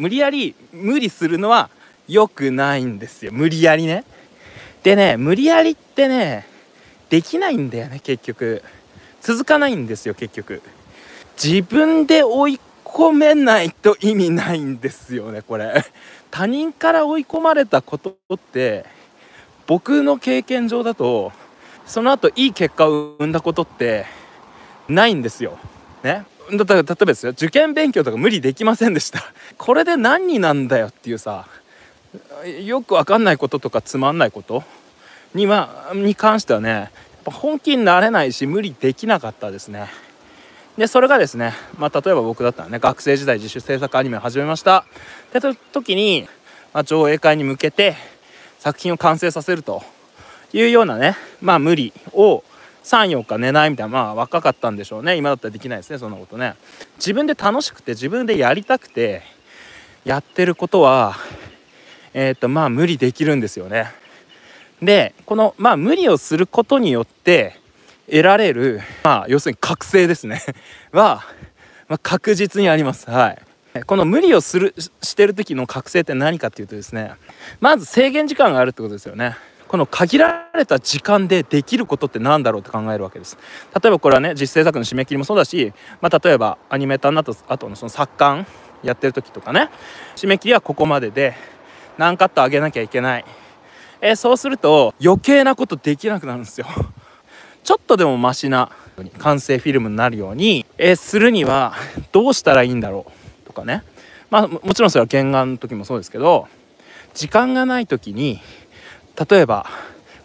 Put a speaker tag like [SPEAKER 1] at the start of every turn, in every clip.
[SPEAKER 1] 無理やり無理するのは良くないんですよ。無理やりね。でね、無理やりってねできないんだよね。結局続かないんですよ。結局自分で追い込めないと意味ないんですよね。これ他人から追い込まれたことって僕の経験上だとその後いい結果を生んだことってないんですよね。だから例えばですよ、受験勉強とか無理できませんでしたこれで何になんだよっていうさ、よくわかんないこととかつまんないことに関してはね、やっぱ本気になれないし無理できなかったですね。でそれがですね、例えば僕だったらね、学生時代自主制作アニメを始めましたって時に、上映会に向けて作品を完成させるというようなね、無理を3、4日寝ないみたいな、若かったんでしょうね。今だったらできないですね、そんなことね。自分で楽しくて自分でやりたくてやってることは無理できるんですよね。でこの無理をすることによって得られる要するに覚醒ですねは、確実にあります。はい。この無理をしてる時の覚醒って何かっていうとですね、まず制限時間があるってことですよね。この限られた時間でできることって何だろうって考えるわけです。例えばこれはね、実制作の締め切りもそうだし、例えばアニメーターになった後のその作家やってる時とかね、締め切りはここまでで何カット上げなきゃいけない。そうすると余計なことできなくなるんですよちょっとでもマシな完成フィルムになるように、するにはどうしたらいいんだろうとかね。もちろんそれは原画の時もそうですけど、時間がない時に例えば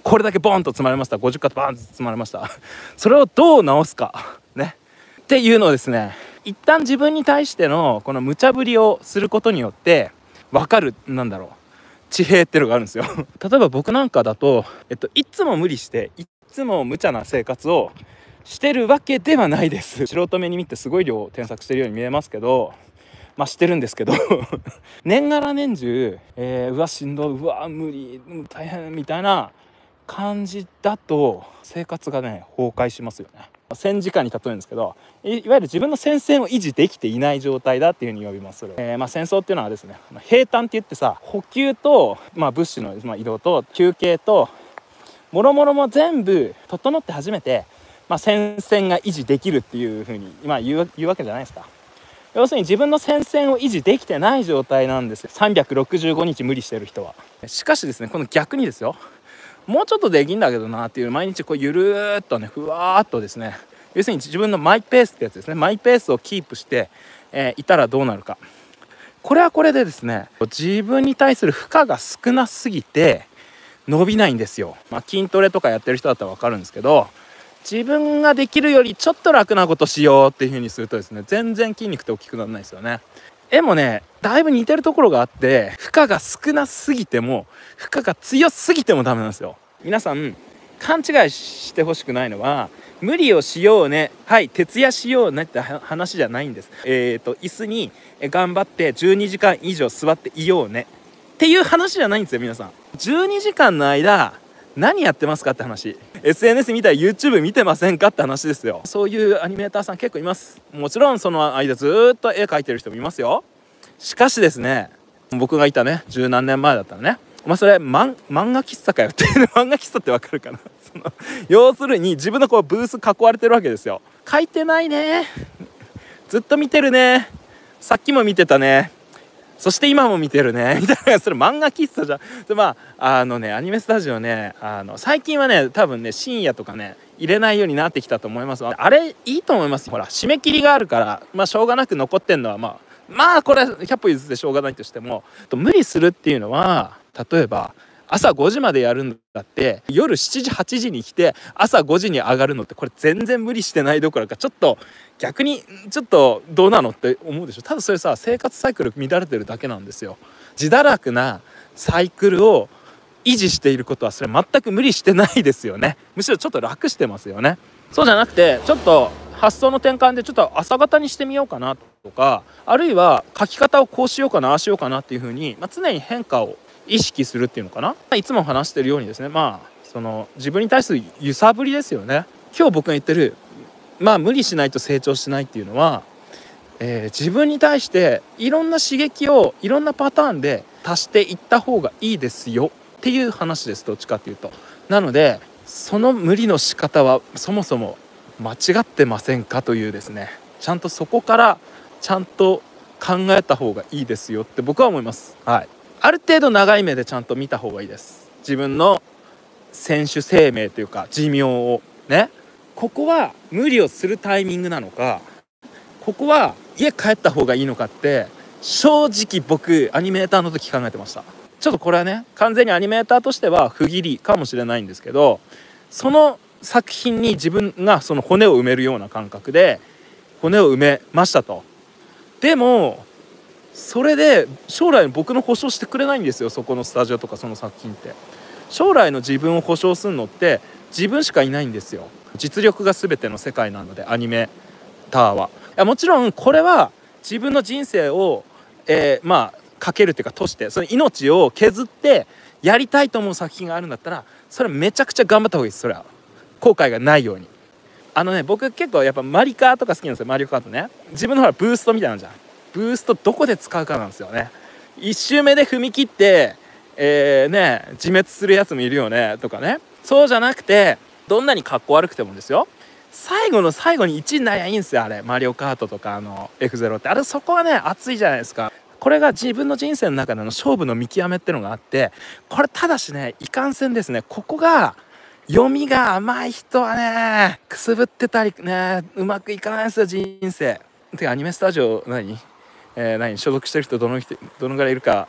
[SPEAKER 1] これだけボンと積まれました、50カットバーンと積まれました、それをどう直すかねっていうのをですね、一旦自分に対してのこの無茶ぶりをすることによって分かる地平っていうのがあるんですよ例えば僕なんかだと、いつも無理していつも無茶な生活をしてるわけではないです。素人目に見てすごい量添削してるように見えますけど、してるんですけど年がら年中、うわしんどい、うわ無理大変みたいな感じだと生活がね崩壊しますよね。戦時下に例えるんですけど、いわゆる自分の戦線を維持できていない状態だっていうふうに呼びます。それ、戦争っていうのはですね、兵站って言ってさ、補給と、物資の、移動と休憩ともろもろも全部整って初めて、戦線が維持できるっていうふうに言うわけじゃないですか。要するに自分の戦線を維持できてない状態なんですよ、365日無理してる人は。しかしですね、この逆にですよ、もうちょっとできんだけどなっていう、毎日こうゆるーっとね、ふわーっとですね、要するに自分のマイペースってやつですね、マイペースをキープして、いたらどうなるか。これはこれでですね、自分に対する負荷が少なすぎて伸びないんですよ。筋トレとかやってる人だったら分かるんですけど、自分ができるよりちょっと楽なことしようっていう風にするとですね、全然筋肉って大きくならないですよね。絵もね、だいぶ似てるところがあって、負荷が少なすぎても負荷が強すぎてもダメなんですよ。皆さん勘違いしてほしくないのは、無理をしようね、はい徹夜しようねって話じゃないんです。椅子に頑張って12時間以上座っていようねっていう話じゃないんですよ。皆さん12時間の間何やってますかって話、 SNS 見たり YouTube 見てませんかって話ですよ。そういうアニメーターさん結構います。もちろんその間ずっと絵描いてる人もいますよ。しかしですね、僕がいたね十何年前だったらね、お前それ漫画喫茶かよっていうね、漫画喫茶ってわかるかな要するに自分のこうブース囲われてるわけですよ。描いてないね、ずっと見てるね、さっきも見てたね、そして今も見てるねみたいな、それ漫画喫茶じゃでアニメスタジオね、最近はね多分ね深夜とかね入れないようになってきたと思います。あれいいと思います。ほら締め切りがあるからしょうがなく残ってんのはこれ100歩譲ってしょうがないとしても、無理するっていうのは、例えば朝5時までやるんだって夜7時8時に来て朝5時に上がるのって、これ全然無理してないどころかちょっと逆にちょっとどうなのって思うでしょ。ただそれさ、生活サイクル乱れてるだけなんですよ。自堕落なサイクルを維持していることはそれ全く無理してないですよね。むしろちょっと楽してますよね。そうじゃなくてちょっと発想の転換でちょっと朝方にしてみようかなとか、あるいは書き方をこうしようかなああしようかなっていう風に、常に変化を意識するっていうのかな。いつも話してるようにですね、その自分に対する揺さぶりですよね。今日僕が言ってる無理しないと成長しないっていうのは、自分に対していろんな刺激をいろんなパターンで足していった方がいいですよっていう話です。どっちかっていうと。なのでその無理の仕方はそもそも間違ってませんかというですね、ちゃんとそこからちゃんと考えた方がいいですよって僕は思います。はい、ある程度長い目でちゃんと見た方がいいです。自分の選手生命というか寿命をね、ここは無理をするタイミングなのか、ここは家帰った方がいいのかって正直僕アニメーターの時考えてました。ちょっとこれはね完全にアニメーターとしては不義理かもしれないんですけど、その作品に自分がその骨を埋めるような感覚で骨を埋めましたと。でもそれで将来の僕の保証してくれないんですよ、そこのスタジオとかその作品って。将来の自分を保証するのって自分しかいないんですよ。実力が全ての世界なのでアニメーターは。いやもちろんこれは自分の人生を、かけるっていうかとしてその命を削ってやりたいと思う作品があるんだったらそれめちゃくちゃ頑張った方がいいです。それは後悔がないように。僕結構やっぱマリカーとか好きなんですよ。マリオカートね、自分のほらブーストみたいなのじゃん。ブーストどこで使うかなんですよね。1周目で踏み切って自滅するやつもいるよねとかね。そうじゃなくてどんなにかっこ悪くてもですよ、最後の最後に1位になりゃいいんですよ。あれマリオカートとかF0 ってそこはね熱いじゃないですか。これが自分の人生の中での勝負の見極めってのがあって、これただしねいかんせんですね、ここが読みが甘い人はねくすぶってたりねうまくいかないんですよ人生。てかアニメスタジオ所属してる人どのぐらいいるか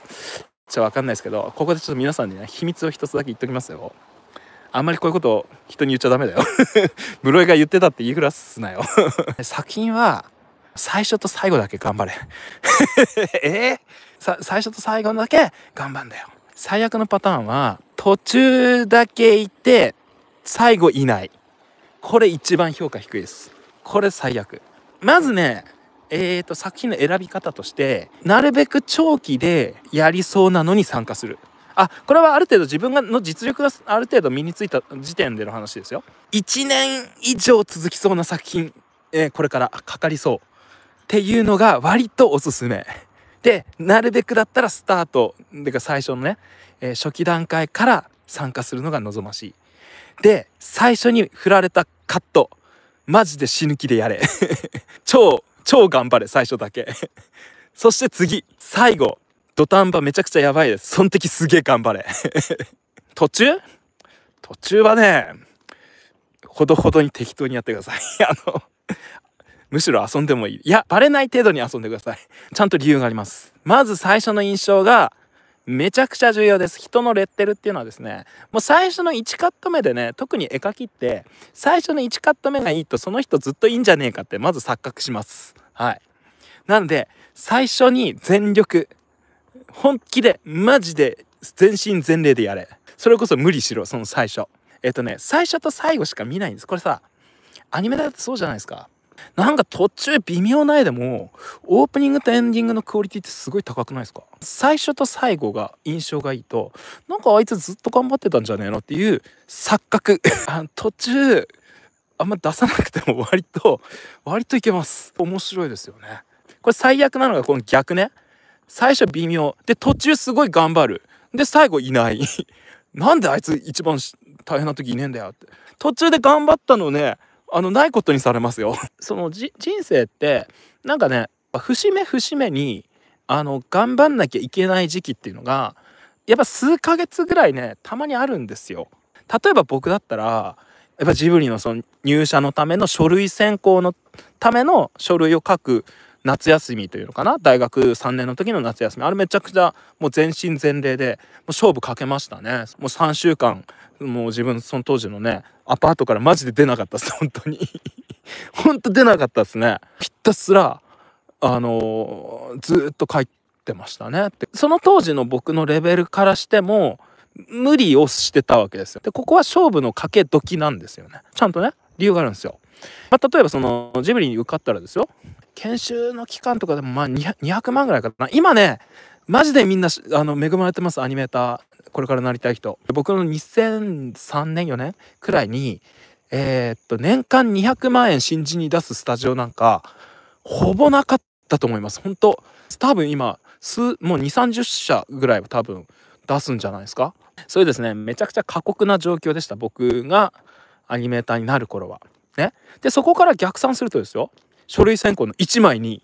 [SPEAKER 1] ちょっと分かんないですけど、ここでちょっと皆さんにね秘密を一つだけ言っときますよ。あんまりこういうことを人に言っちゃダメだよ室井が言ってたって言いふらすなよ作品は最初と最後だけ頑張れ最初と最後だけ頑張んだよ。最悪のパターンは途中だけいて最後いない、これ一番評価低いです。これ最悪。まずね作品の選び方としてなるべく長期でやりそうなのに参加する。これはある程度自分の実力がある程度身についた時点での話ですよ。1年以上続きそうな作品、これからかかりそうっていうのが割とおすすめで、なるべくだったらスタートでか最初のね、初期段階から参加するのが望ましい。で最初に振られたカットマジで死ぬ気でやれ超頑張れ最初だけそして次最後土壇場めちゃくちゃやばいです。その時すげえ頑張れ途中はねほどほどに適当にやってくださいむしろ遊んでもいい。いやバレない程度に遊んでください。ちゃんと理由があります。まず最初の印象がめちゃくちゃ重要です。人のレッテルっていうのはですね、もう最初の1カット目でね、特に絵描きって最初の1カット目がいいとその人ずっといいんじゃねえかってまず錯覚します。はい。なので最初に全力本気でマジで全身全霊でやれ。それこそ無理しろ。その最初最初と最後しか見ないんです。これさアニメだってそうじゃないですか。なんか途中微妙な絵でもオープニングとエンディングのクオリティってすごい高くないですか。最初と最後が印象がいいとなんかあいつずっと頑張ってたんじゃねえのっていう錯覚途中あんま出さなくても割といけます。面白いですよね。これ最悪なのがこの逆ね。最初微妙で途中すごい頑張るで最後いないなんであいつ一番大変な時いねえんだよって。途中で頑張ったのねないことにされますよその人生ってなんかね節目に頑張んなきゃいけない時期っていうのがやっぱ数ヶ月ぐらいねたまにあるんですよ。例えば僕だったらやっぱジブリのその入社のための書類選考のための書類を書く夏休みというのかな、大学3年の時の夏休み、あれめちゃくちゃもう全身全霊でもう勝負かけましたね。もう3週間もう自分その当時のねアパートからマジで出なかったです本当に本当出なかったですね。ひたすらずっと書いてましたね。でその当時の僕のレベルからしても無理をしてたわけですよ。でここは勝負のかけ時なんですよね。ちゃんとね理由があるんですよ。例えばそのジブリに受かったらですよ、研修の期間とかでも200万ぐらいかな。今ねマジでみんな恵まれてます。アニメーターこれからなりたい人。僕の2003年4年くらいに年間200万円新人に出すスタジオなんかほぼなかっだと思います。本当多分今もう2、30社ぐらいは多分出すんじゃないですか。そういうですね、めちゃくちゃ過酷な状況でした、僕がアニメーターになる頃はね。でそこから逆算するとですよ、書類選考の1枚に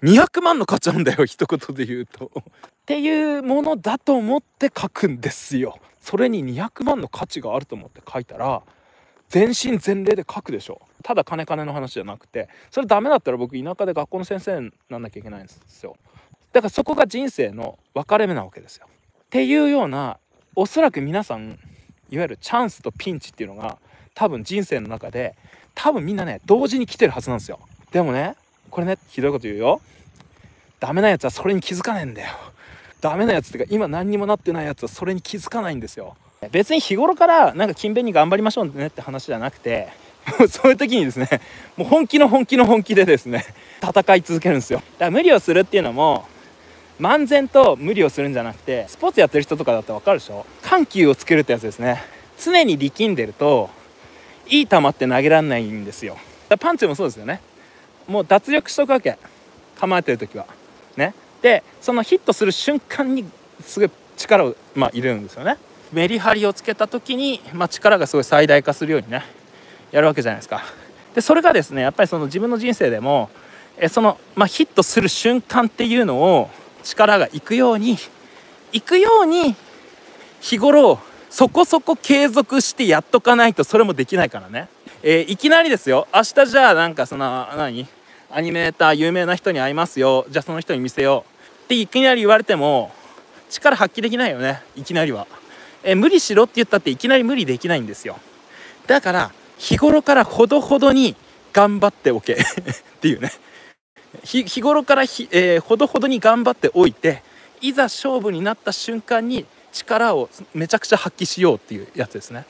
[SPEAKER 1] 200万の価値なんだよ、一言で言うとっていうものだと思って書くんですよ。それに200万の価値があると思って書いたら全身全霊で書くでしょ。ただ金の話じゃなくて、それダメだったら僕田舎で学校の先生になんなきゃいけないんですよ。だからそこが人生の分かれ目なわけですよ。っていうような、おそらく皆さんいわゆるチャンスとピンチっていうのが多分人生の中で多分みんなね同時に来てるはずなんですよ。でもね、これね、ひどいこと言うよ。ダメなやつはそれに気づかないんだよ。ダメなやつっていうか、今何にもなってないやつはそれに気づかないんですよ。別に日頃からなんか勤勉に頑張りましょうねって話じゃなくて、そういう時にですね、もう本気でですね戦い続けるんですよ。だから無理をするっていうのも漫然と無理をするんじゃなくて、スポーツやってる人とかだって分かるでしょ。緩急をつけるってやつですね。常に力んでるといい球って投げられないんですよ。だからパンチもそうですよね。もう脱力しとくわけ、構えてる時はね。でそのヒットする瞬間にすごい力を入れるんですよね。メリハリをつけた時に、力がすごい最大化するようにねやるわけじゃないですか。でそれがですね、やっぱりその自分の人生でもその、ヒットする瞬間っていうのを力がいくように日頃そこそこ継続してやっとかないとそれもできないからね。いきなりですよ、明日じゃあなんかそのアニメーター有名な人に会いますよ、じゃあその人に見せようっていきなり言われても力発揮できないよね、いきなりは。無理しろって言ったっていきなり無理できないんですよ。だから日頃からほどほどに頑張っておけっていうね。日頃からほどほどに頑張っておいて、いざ勝負になった瞬間に力をめちゃくちゃ発揮しようっていうやつですね。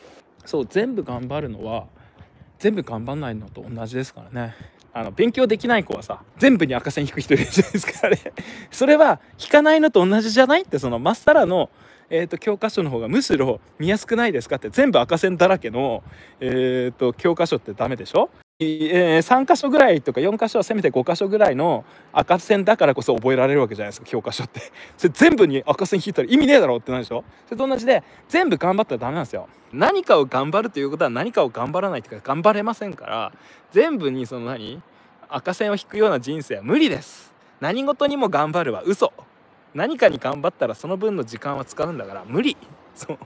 [SPEAKER 1] そう、全部頑張るのは全部頑張んないのと同じですからね。勉強できない子はさ、全部に赤線引く人いるじゃないですか、あれそれは引かないのと同じじゃないって、そのまっさらの教科書の方がむしろ見やすくないですかって。全部赤線だらけの教科書ってダメでしょ。3箇所ぐらいとか4箇所はせめて5箇所ぐらいの赤線だからこそ覚えられるわけじゃないですか、教科書ってそれ全部に赤線引いたら意味ねえだろってなるでしょ。それと同じで全部頑張ったらダメなんですよ。何かを頑張るということは何かを頑張らないというか頑張れませんから、全部にその赤線を引くような人生は無理です。何事にも頑張るは嘘。何かに頑張ったらその分の時間は使うんだから無理。そう